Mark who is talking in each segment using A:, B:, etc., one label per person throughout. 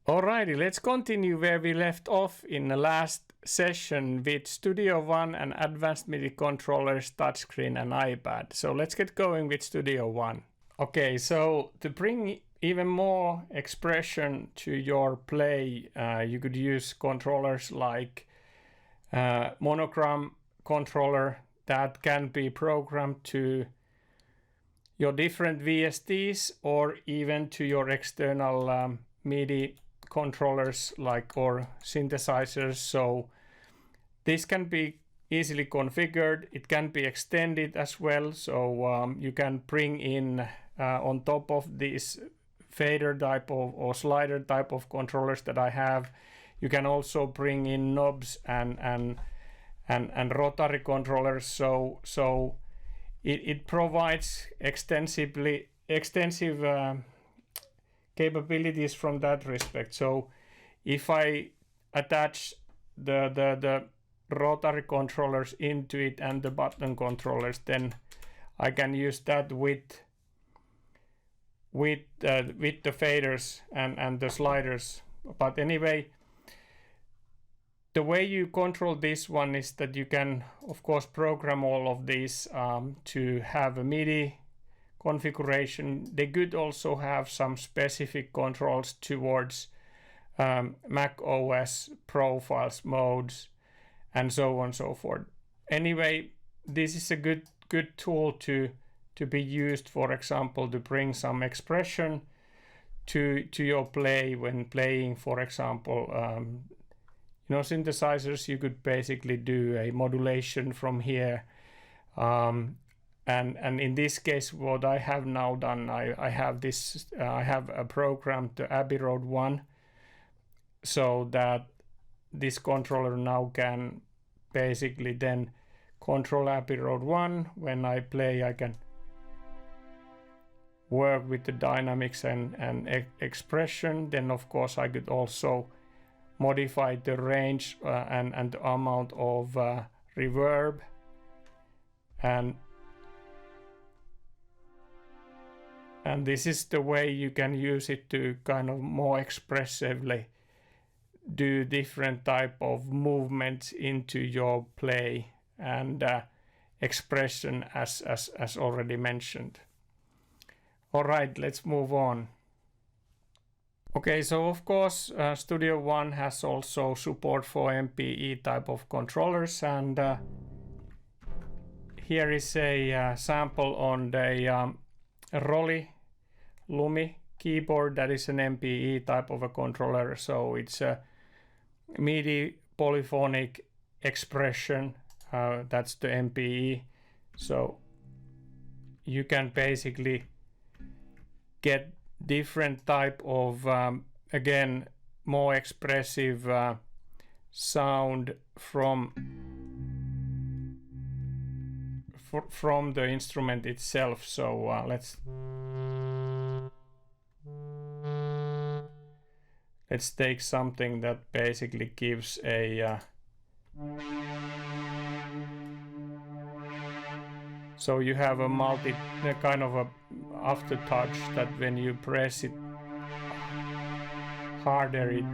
A: Alrighty, let's continue where we left off in the last session with Studio One and Advanced MIDI controllers, touchscreen and iPad. So let's get going with Studio One. Okay, so to bring even more expression to your play, you could use controllers like Monogram controller that can be programmed to your different VSTs or even to your external MIDI controllers or synthesizers. So this can be easily configured. It can be extended as well. So you can bring in on top of this fader type of or slider type of controllers that I have, you can also bring in knobs and rotary controllers. So it provides extensive capabilities from that respect. So if I attach the rotary controllers into it and the button controllers, then I can use that with the faders and the sliders. But anyway, the way you control this one is that you can of course program all of these to have a MIDI configuration. They could also have some specific controls towards Mac OS profiles, modes, and so on and so forth. Anyway, this is a good tool to be used, for example, to bring some expression to your play when playing, for example, synthesizers. You could basically do a modulation from here. And in this case, what I have now done, I have a program to Abbey Road 1, so that this controller now can basically then control Abbey Road 1. When I play, I can work with the dynamics and expression. Then of course I could also modify the range and the amount of reverb, and this is the way you can use it to kind of more expressively do different type of movements into your play and expression as already mentioned. All right, let's move on. Okay, so of course Studio One has also support for MPE type of controllers, and here is a sample on the ROLI LUMI keyboard. That is an MPE type of a controller, so it's a MIDI polyphonic expression. That's the MPE. So you can basically get different type of again more expressive sound from the instrument itself. So let's take something that basically gives a so you have a kind of a aftertouch that when you press it harder, it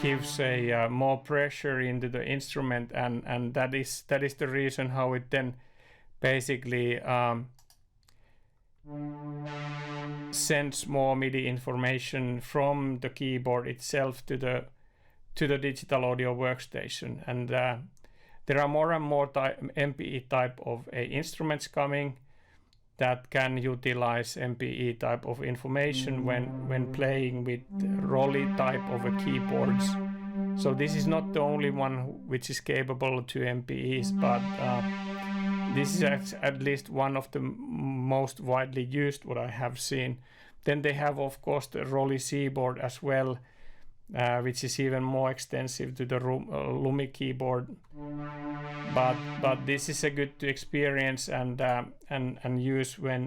A: gives a more pressure into the instrument, and that is the reason how it then basically sends more MIDI information from the keyboard itself to the Digital Audio Workstation. And there are more and more MPE type of instruments coming that can utilize MPE type of information when playing with ROLI type of keyboards. So this is not the only one which is capable to MPEs, but this is at least one of the most widely used what I have seen. Then they have of course the ROLI keyboard as well, which is even more extensive to the LUMI keyboard. But this is a good to experience and use when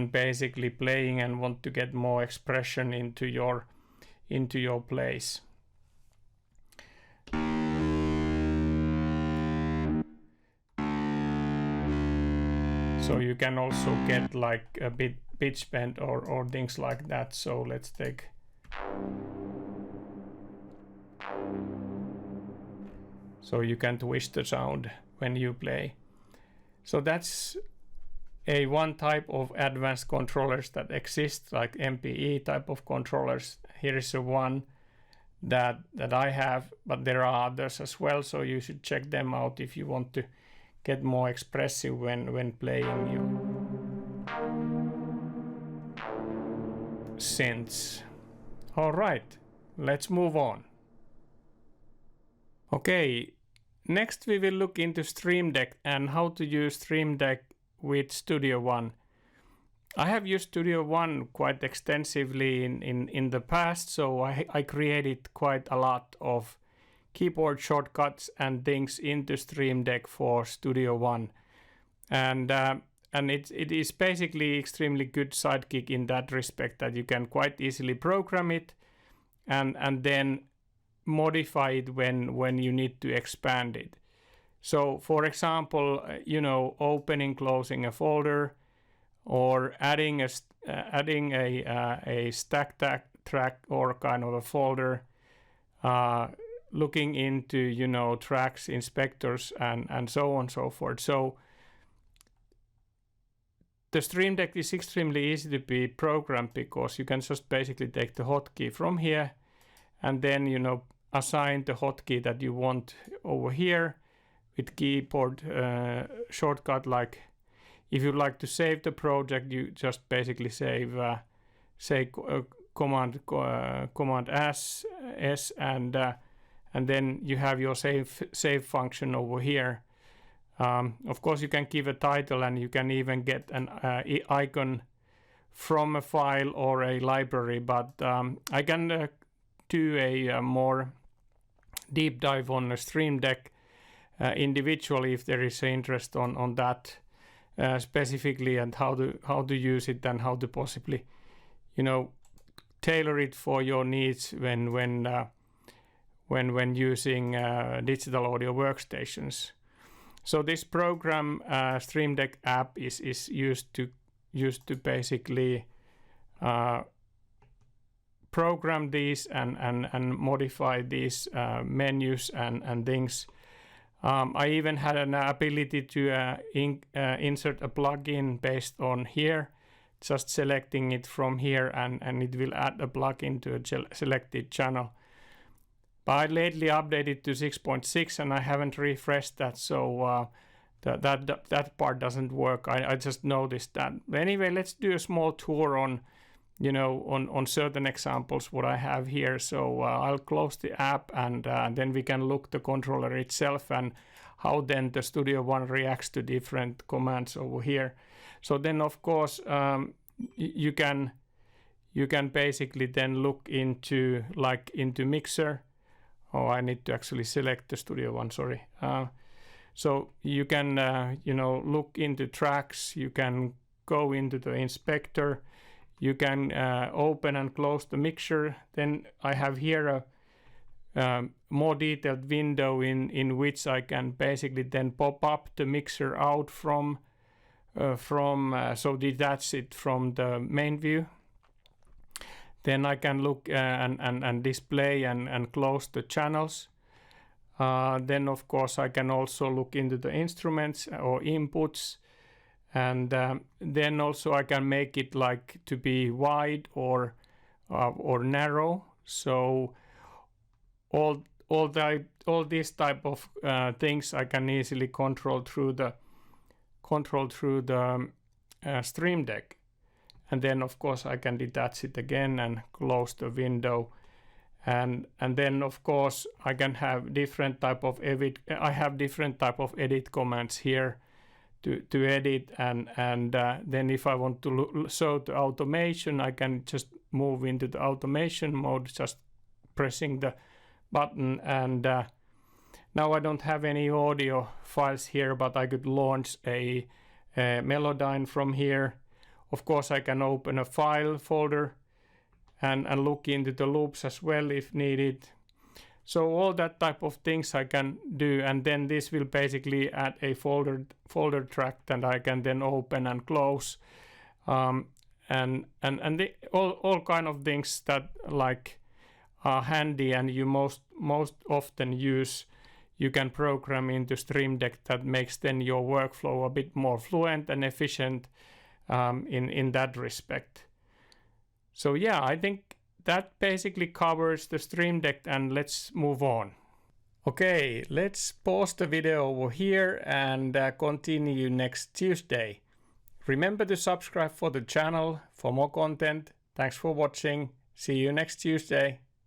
A: basically playing and want to get more expression into your plays. So you can also get like a bit pitch bend or things like that. So let's take. So you can twist the sound when you play. So that's one type of advanced controllers that exist, like MPE type of controllers. Here is one that I have, but there are others as well. So you should check them out if you want to get more expressive when playing your synths. All right, let's move on. Okay, next we will look into StreamDeck and how to use StreamDeck with Studio One. I have used Studio One quite extensively in the past, so I created quite a lot of keyboard shortcuts and things into StreamDeck for Studio One, and it is basically extremely good sidekick in that respect that you can quite easily program it and then modify it when you need to expand it. So for example, opening, closing a folder, or adding a stack track or kind of a folder, looking into tracks inspectors and so on and so forth. So the StreamDeck is extremely easy to be programmed because you can just basically take the hotkey from here and then assign the hotkey that you want over here with keyboard shortcut. Like if you like to save the project, you just basically say command S and then you have your save function over here. Of course, you can give a title and you can even get an icon from a file or a library, but I can do a more deep dive on the StreamDeck individually if there is interest on that specifically, and how to use it and how to possibly tailor it for your needs when using digital audio workstations. So this program, StreamDeck app, is used to basically program these and modify these menus and things. I even had an ability to insert a plugin based on here, just selecting it from here, and it will add a plugin to a selected channel. But I lately updated to 6.6 and I haven't refreshed that, so that part doesn't work. I just noticed that. But anyway, let's do a small tour on certain examples what I have here. So I'll close the app and then we can look the controller itself and how then the Studio One reacts to different commands over here. So then of course you can basically then look into mixer. Oh, I need to actually select the Studio One, sorry. So you can look into tracks, you can go into the inspector, you can open and close the mixer. Then I have here a more detailed window in which I can basically then pop up the mixer out from so detach it from the main view. Then I can look and display and close the channels. Then of course I can also look into the instruments or inputs, and then also I can make it like to be wide or narrow. So all these type of things I can easily control through the StreamDeck. And then of course I can detach it again and close the window, and then of course I can have different type of edit. I have different type of edit commands here to edit, and then if I want to show the automation, I can just move into the automation mode, just pressing the button. And now I don't have any audio files here, but I could launch a Melodyne from here. Of course, I can open a file folder and look into the loops as well if needed. So all that type of things I can do, and then this will basically add a folder track that I can then open and close, and all kind of things that like are handy and you most often use. You can program into StreamDeck that makes then your workflow a bit more fluent and efficient in that respect. So yeah, I think that basically covers the StreamDeck, and let's move on. Okay, let's pause the video over here and continue next Tuesday. Remember to subscribe for the channel for more content. Thanks for watching. See you next Tuesday.